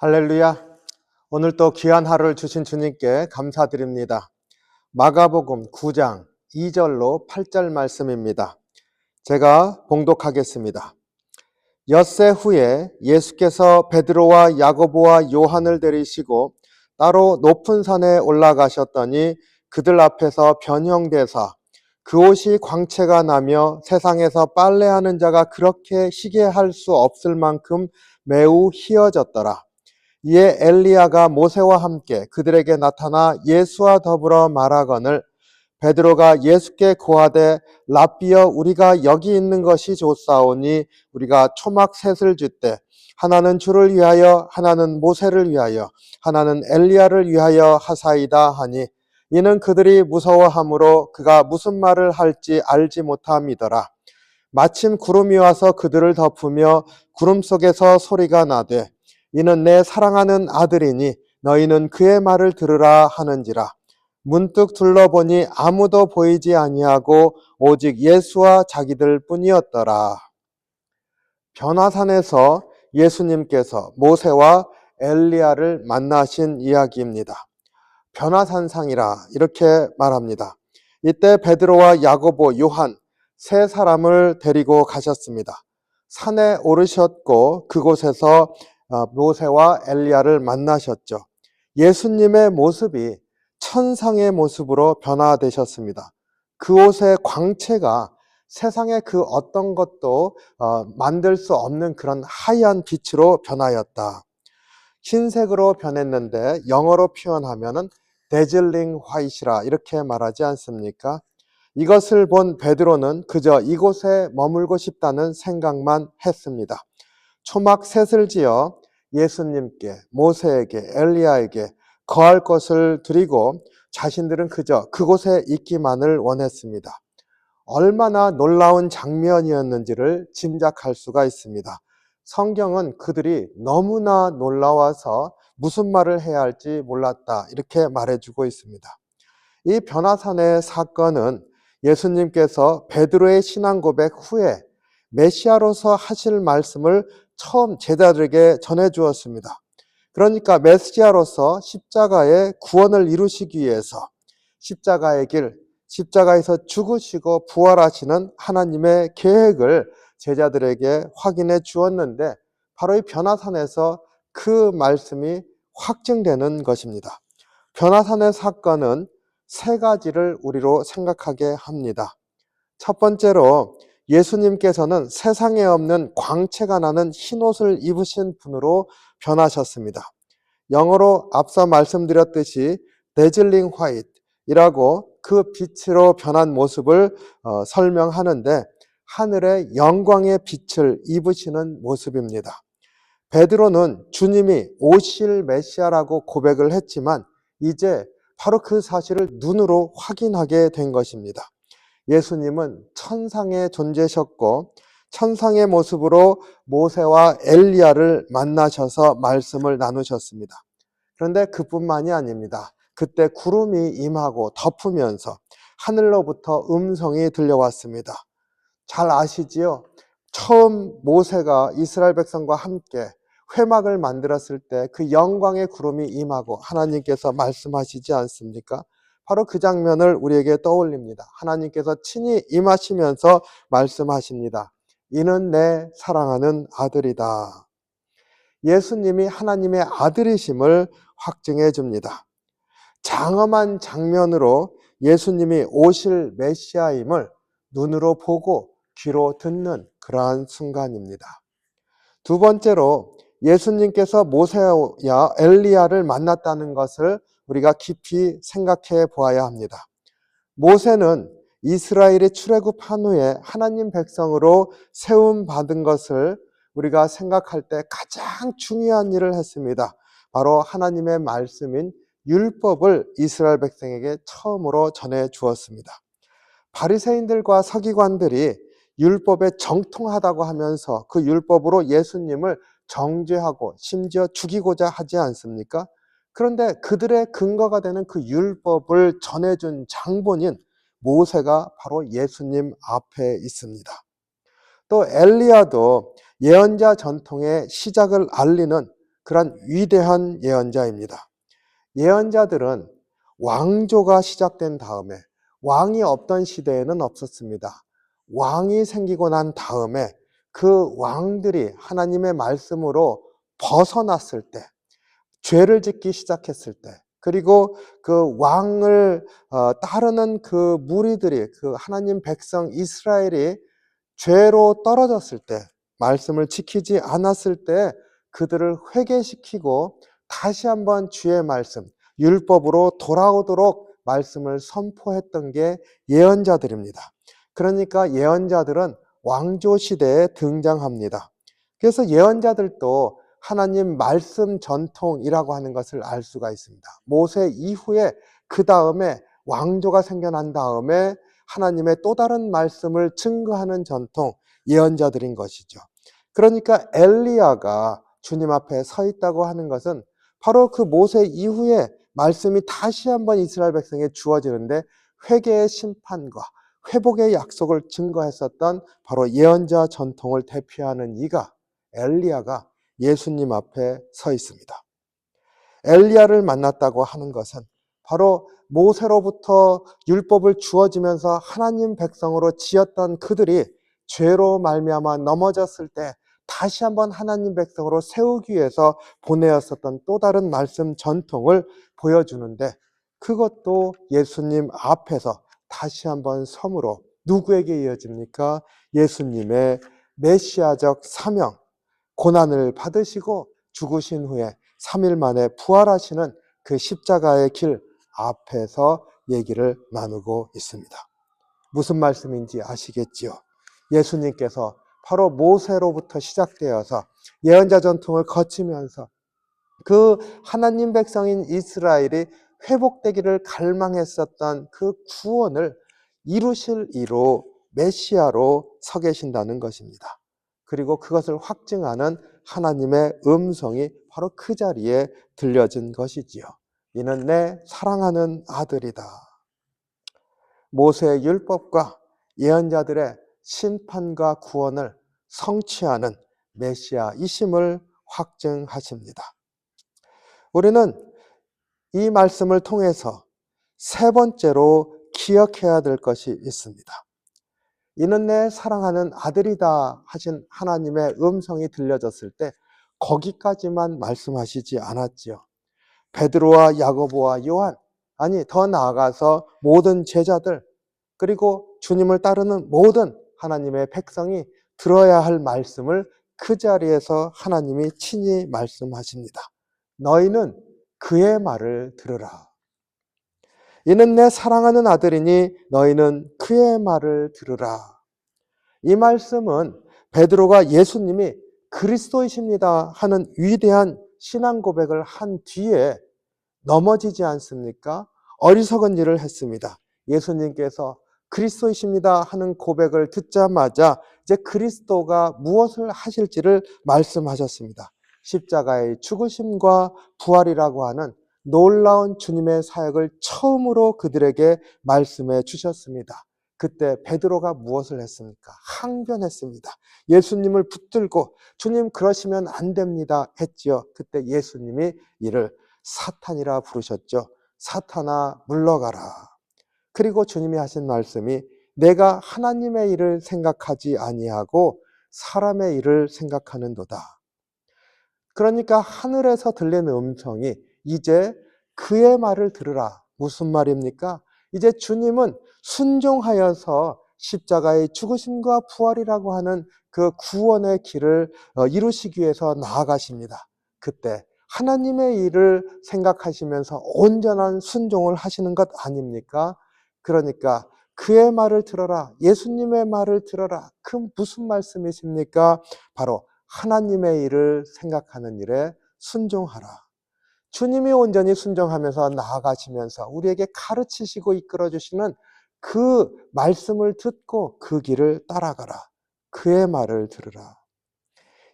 할렐루야. 오늘 또 귀한 하루를 주신 주님께 감사드립니다. 마가복음 9장 2절로 8절 말씀입니다. 제가 봉독하겠습니다. 엿새 후에 예수께서 베드로와 야고보와 요한을 데리시고 따로 높은 산에 올라가셨더니 그들 앞에서 변형되사 그 옷이 광채가 나며 세상에서 빨래하는 자가 그렇게 희게 할 수 없을 만큼 매우 희어졌더라. 이에 엘리야가 모세와 함께 그들에게 나타나 예수와 더불어 말하거늘 베드로가 예수께 고하되 랍비여 우리가 여기 있는 것이 좋사오니 우리가 초막 셋을 쥘때 하나는 주를 위하여 하나는 모세를 위하여 하나는 엘리야를 위하여 하사이다 하니 이는 그들이 무서워하므로 그가 무슨 말을 할지 알지 못함이더라. 마침 구름이 와서 그들을 덮으며 구름 속에서 소리가 나되 이는 내 사랑하는 아들이니 너희는 그의 말을 들으라 하는지라. 문득 둘러보니 아무도 보이지 아니하고 오직 예수와 자기들 뿐이었더라. 변화산에서 예수님께서 모세와 엘리야를 만나신 이야기입니다. 변화산상이라 이렇게 말합니다. 이때 베드로와 야고보, 요한 세 사람을 데리고 가셨습니다. 산에 오르셨고 그곳에서 모세와 엘리야를 만나셨죠. 예수님의 모습이 천상의 모습으로 변화되셨습니다. 그 옷의 광채가 세상의 그 어떤 것도 만들 수 없는 그런 하얀 빛으로 변하였다. 흰색으로 변했는데 영어로 표현하면은 dazzling white이라 이렇게 말하지 않습니까? 이것을 본 베드로는 그저 이곳에 머물고 싶다는 생각만 했습니다. 초막 셋을 지어 예수님께, 모세에게, 엘리야에게 거할 것을 드리고 자신들은 그저 그곳에 있기만을 원했습니다. 얼마나 놀라운 장면이었는지를 짐작할 수가 있습니다. 성경은 그들이 너무나 놀라워서 무슨 말을 해야 할지 몰랐다 이렇게 말해주고 있습니다. 이 변화산의 사건은 예수님께서 베드로의 신앙 고백 후에 메시아로서 하실 말씀을 처음 제자들에게 전해주었습니다. 그러니까 메시아로서 십자가의 구원을 이루시기 위해서 십자가의 길, 십자가에서 죽으시고 부활하시는 하나님의 계획을 제자들에게 확인해 주었는데 바로 이 변화산에서 그 말씀이 확증되는 것입니다. 변화산의 사건은 세 가지를 우리로 생각하게 합니다. 첫 번째로 예수님께서는 세상에 없는 광채가 나는 흰옷을 입으신 분으로 변하셨습니다. 영어로 앞서 말씀드렸듯이 dazzling white이라고 그 빛으로 변한 모습을 설명하는데 하늘의 영광의 빛을 입으시는 모습입니다. 베드로는 주님이 오실 메시아라고 고백을 했지만 이제 바로 그 사실을 눈으로 확인하게 된 것입니다. 예수님은 천상의 존재셨고 천상의 모습으로 모세와 엘리야를 만나셔서 말씀을 나누셨습니다. 그런데 그뿐만이 아닙니다. 그때 구름이 임하고 덮으면서 하늘로부터 음성이 들려왔습니다. 잘 아시지요? 처음 모세가 이스라엘 백성과 함께 회막을 만들었을 때 그 영광의 구름이 임하고 하나님께서 말씀하시지 않습니까? 바로 그 장면을 우리에게 떠올립니다. 하나님께서 친히 임하시면서 말씀하십니다. 이는 내 사랑하는 아들이다. 예수님이 하나님의 아들이심을 확증해 줍니다. 장엄한 장면으로 예수님이 오실 메시아임을 눈으로 보고 귀로 듣는 그러한 순간입니다. 두 번째로 예수님께서 모세와 엘리야를 만났다는 것을 우리가 깊이 생각해 보아야 합니다. 모세는 이스라엘이 출애굽한 후에 하나님 백성으로 세움 받은 것을 우리가 생각할 때 가장 중요한 일을 했습니다. 바로 하나님의 말씀인 율법을 이스라엘 백성에게 처음으로 전해 주었습니다. 바리새인들과 서기관들이 율법에 정통하다고 하면서 그 율법으로 예수님을 정죄하고 심지어 죽이고자 하지 않습니까? 그런데 그들의 근거가 되는 그 율법을 전해준 장본인 모세가 바로 예수님 앞에 있습니다. 또 엘리야도 예언자 전통의 시작을 알리는 그런 위대한 예언자입니다. 예언자들은 왕조가 시작된 다음에, 왕이 없던 시대에는 없었습니다. 왕이 생기고 난 다음에 그 왕들이 하나님의 말씀으로 벗어났을 때, 죄를 짓기 시작했을 때, 그리고 그 왕을 따르는 그 무리들이, 그 하나님 백성 이스라엘이 죄로 떨어졌을 때, 말씀을 지키지 않았을 때 그들을 회개시키고 다시 한번 주의 말씀, 율법으로 돌아오도록 말씀을 선포했던 게 예언자들입니다. 그러니까 예언자들은 왕조 시대에 등장합니다. 그래서 예언자들도 하나님 말씀 전통이라고 하는 것을 알 수가 있습니다. 모세 이후에 그 다음에 왕조가 생겨난 다음에 하나님의 또 다른 말씀을 증거하는 전통, 예언자들인 것이죠. 그러니까 엘리야가 주님 앞에 서 있다고 하는 것은 바로 그 모세 이후에 말씀이 다시 한번 이스라엘 백성에 주어지는데 회개의 심판과 회복의 약속을 증거했었던 바로 예언자 전통을 대표하는 이가, 엘리야가 예수님 앞에 서 있습니다. 엘리야를 만났다고 하는 것은 바로 모세로부터 율법을 주어지면서 하나님 백성으로 지었던 그들이 죄로 말미암아 넘어졌을 때 다시 한번 하나님 백성으로 세우기 위해서 보내었었던 또 다른 말씀 전통을 보여주는데, 그것도 예수님 앞에서 다시 한번 섬으로 누구에게 이어집니까? 예수님의 메시아적 사명, 고난을 받으시고 죽으신 후에 3일 만에 부활하시는 그 십자가의 길 앞에서 얘기를 나누고 있습니다. 무슨 말씀인지 아시겠지요? 예수님께서 바로 모세로부터 시작되어서 예언자 전통을 거치면서 그 하나님 백성인 이스라엘이 회복되기를 갈망했었던 그 구원을 이루실 이로 메시아로 서 계신다는 것입니다. 그리고 그것을 확증하는 하나님의 음성이 바로 그 자리에 들려진 것이지요. 이는 내 사랑하는 아들이다. 모세의 율법과 예언자들의 심판과 구원을 성취하는 메시아이심을 확증하십니다. 우리는 이 말씀을 통해서 세 번째로 기억해야 될 것이 있습니다. 이는 내 사랑하는 아들이다 하신 하나님의 음성이 들려졌을 때 거기까지만 말씀하시지 않았지요. 베드로와 야고보와 요한, 아니 더 나아가서 모든 제자들, 그리고 주님을 따르는 모든 하나님의 백성이 들어야 할 말씀을 그 자리에서 하나님이 친히 말씀하십니다. 너희는 그의 말을 들으라. 이는 내 사랑하는 아들이니 너희는 그의 말을 들으라. 이 말씀은 베드로가 예수님이 그리스도이십니다 하는 위대한 신앙 고백을 한 뒤에 넘어지지 않습니까? 어리석은 일을 했습니다. 예수님께서 그리스도이십니다 하는 고백을 듣자마자 이제 그리스도가 무엇을 하실지를 말씀하셨습니다. 십자가의 죽으심과 부활이라고 하는 놀라운 주님의 사역을 처음으로 그들에게 말씀해 주셨습니다. 그때 베드로가 무엇을 했습니까? 항변했습니다. 예수님을 붙들고 주님 그러시면 안 됩니다 했지요. 그때 예수님이 이를 사탄이라 부르셨죠. 사탄아 물러가라. 그리고 주님이 하신 말씀이 내가 하나님의 일을 생각하지 아니하고 사람의 일을 생각하는도다. 그러니까 하늘에서 들리는 음성이 이제 그의 말을 들으라. 무슨 말입니까? 이제 주님은 순종하여서 십자가의 죽으심과 부활이라고 하는 그 구원의 길을 이루시기 위해서 나아가십니다. 그때 하나님의 일을 생각하시면서 온전한 순종을 하시는 것 아닙니까? 그러니까 그의 말을 들어라. 예수님의 말을 들어라. 그 무슨 말씀이십니까? 바로 하나님의 일을 생각하는 일에 순종하라. 주님이 온전히 순종하면서 나아가시면서 우리에게 가르치시고 이끌어주시는 그 말씀을 듣고 그 길을 따라가라. 그의 말을 들으라.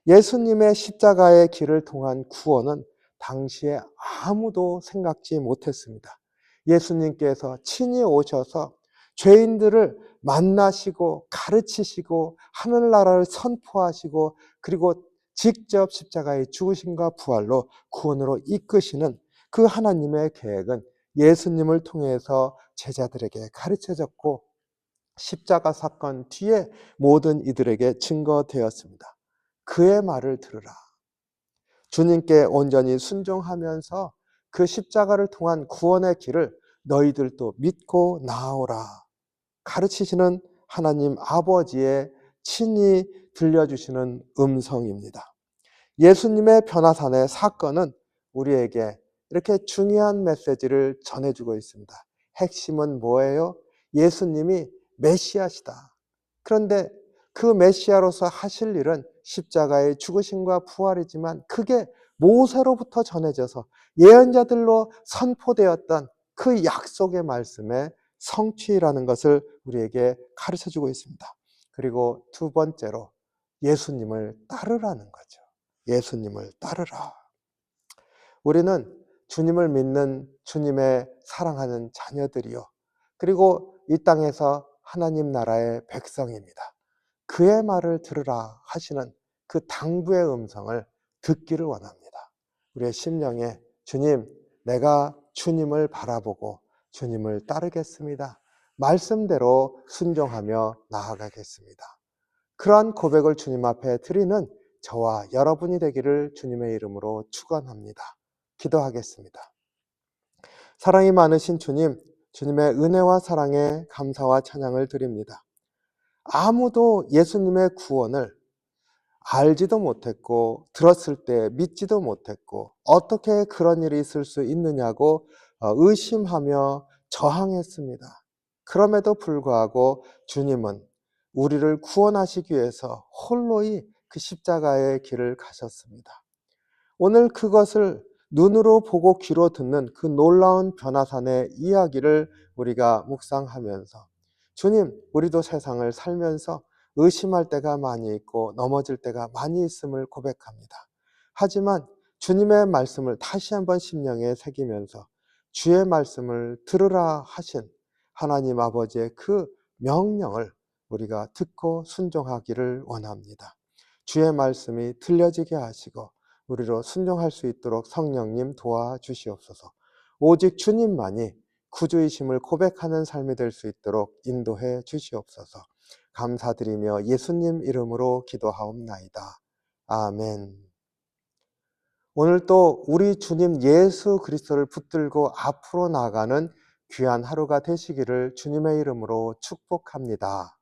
예수님의 십자가의 길을 통한 구원은 당시에 아무도 생각지 못했습니다. 예수님께서 친히 오셔서 죄인들을 만나시고 가르치시고 하늘나라를 선포하시고 그리고 직접 십자가의 죽으심과 부활로 구원으로 이끄시는 그 하나님의 계획은 예수님을 통해서 제자들에게 가르쳐졌고 십자가 사건 뒤에 모든 이들에게 증거되었습니다. 그의 말을 들으라. 주님께 온전히 순종하면서 그 십자가를 통한 구원의 길을 너희들도 믿고 나아오라. 가르치시는 하나님 아버지의 친히 들려주시는 음성입니다. 예수님의 변화산의 사건은 우리에게 이렇게 중요한 메시지를 전해주고 있습니다. 핵심은 뭐예요? 예수님이 메시아시다. 그런데 그 메시아로서 하실 일은 십자가의 죽으심과 부활이지만 그게 모세로부터 전해져서 예언자들로 선포되었던 그 약속의 말씀의 성취라는 것을 우리에게 가르쳐주고 있습니다. 그리고 두 번째로 예수님을 따르라는 거죠. 예수님을 따르라. 우리는 주님을 믿는 주님의 사랑하는 자녀들이요. 그리고 이 땅에서 하나님 나라의 백성입니다. 그의 말을 들으라 하시는 그 당부의 음성을 듣기를 원합니다. 우리의 심령에 주님, 내가 주님을 바라보고 주님을 따르겠습니다. 말씀대로 순종하며 나아가겠습니다. 그러한 고백을 주님 앞에 드리는 저와 여러분이 되기를 주님의 이름으로 축원합니다. 기도하겠습니다. 사랑이 많으신 주님, 주님의 은혜와 사랑에 감사와 찬양을 드립니다. 아무도 예수님의 구원을 알지도 못했고 들었을 때 믿지도 못했고 어떻게 그런 일이 있을 수 있느냐고 의심하며 저항했습니다. 그럼에도 불구하고 주님은 우리를 구원하시기 위해서 홀로이 그 십자가의 길을 가셨습니다. 오늘 그것을 눈으로 보고 귀로 듣는 그 놀라운 변화산의 이야기를 우리가 묵상하면서 주님, 우리도 세상을 살면서 의심할 때가 많이 있고 넘어질 때가 많이 있음을 고백합니다. 하지만 주님의 말씀을 다시 한번 심령에 새기면서 주의 말씀을 들으라 하신 하나님 아버지의 그 명령을 우리가 듣고 순종하기를 원합니다. 주의 말씀이 들려지게 하시고 우리로 순종할 수 있도록 성령님 도와주시옵소서. 오직 주님만이 구주이심을 고백하는 삶이 될 수 있도록 인도해 주시옵소서. 감사드리며 예수님 이름으로 기도하옵나이다. 아멘. 오늘 또 우리 주님 예수 그리스도를 붙들고 앞으로 나아가는 귀한 하루가 되시기를 주님의 이름으로 축복합니다.